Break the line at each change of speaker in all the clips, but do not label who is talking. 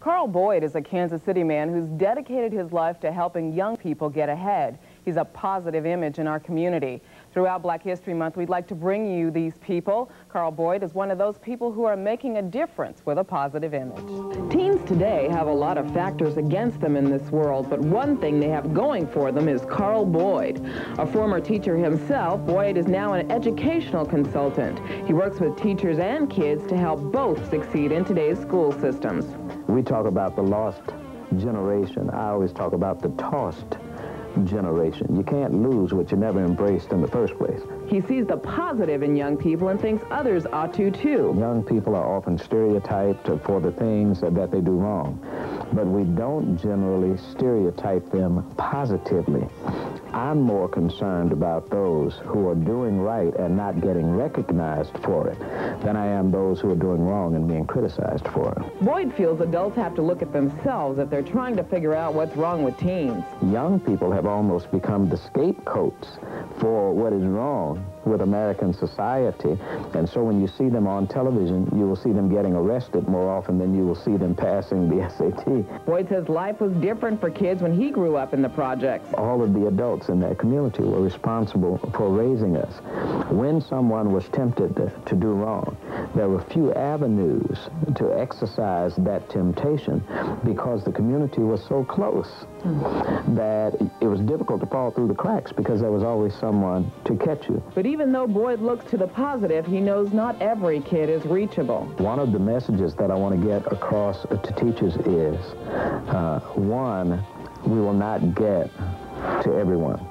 Carl Boyd is a Kansas City man who's dedicated his life to helping young people get ahead. He's a positive image in our community. Throughout Black History Month, we'd like to bring you these people. Carl Boyd is one of those people who are making a difference with a positive image. Teens today have a lot of factors against them in this world, but one thing they have going for them is Carl Boyd. A former teacher himself, Boyd is now an educational consultant. He works with teachers and kids to help both succeed in today's school systems.
We talk about the lost generation. I always talk about the tossed generation. You can't lose what you never embraced in the first place.
He sees the positive in young people and thinks others ought to too.
Young people are often stereotyped for the things that they do wrong, but we don't generally stereotype them positively. I'm more concerned about those who are doing right and not getting recognized for it than I am those who are doing wrong and being criticized for it.
Boyd feels adults have to look at themselves if they're trying to figure out what's wrong with teens.
Young people have almost become the scapegoats for what is wrong with American society, and so when you see them on television, you will see them getting arrested more often than you will see them passing the SAT.
Boyd says life was different for kids when he grew up in the projects.
All of the adults in that community were responsible for raising us. When someone was tempted to do wrong, there were few avenues to exercise that temptation because the community was so close that it was difficult to fall through the cracks because there was always someone to catch you.
But even though Boyd looks to the positive, he knows not every kid is reachable.
One of the messages that I want to get across to teachers is, one, we will not get to everyone.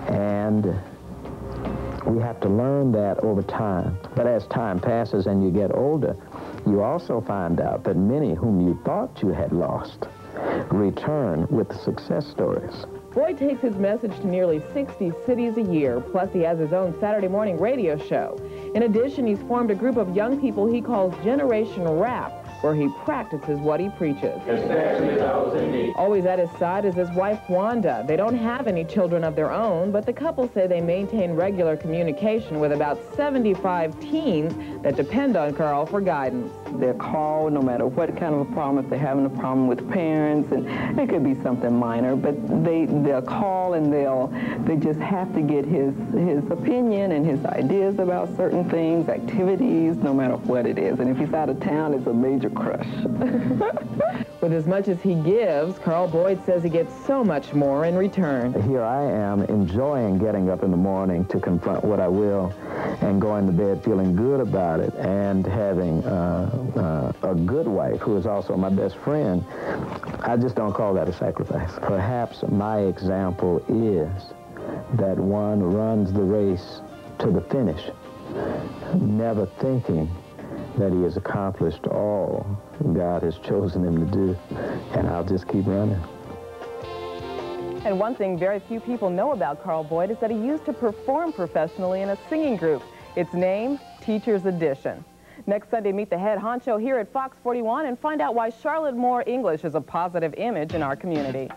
And we have to learn that over time. But as time passes and you get older, you also find out that many whom you thought you had lost return with success stories.
Boyd takes his message to nearly 60 cities a year, plus he has his own Saturday morning radio show. In addition, he's formed a group of young people he calls Generation Rap, where he practices what he preaches. Always at his side is his wife, Wanda. They don't have any children of their own, but the couple say they maintain regular communication with about 75 teens that depend on Carl for guidance.
They'll call no matter what kind of a problem, if they're having a problem with parents, and it could be something minor, but they'll call and they just have to get his opinion and his ideas about certain things, activities, no matter what it is. And if he's out of town, it's a major crush.
With as much as he gives, Carl Boyd says he gets so much more in return.
Here I am enjoying getting up in the morning to confront what I will and going to bed feeling good about it and having a good wife who is also my best friend. I just don't call that a sacrifice. Perhaps my example is that one runs the race to the finish, never thinking that he has accomplished all God has chosen him to do, and I'll just keep running.
And one thing very few people know about Carl Boyd is that he used to perform professionally in a singing group. Its name, Teacher's Edition. Next Sunday, meet the head honcho here at Fox 41 and find out why Charlotte Moore English is a positive image in our community.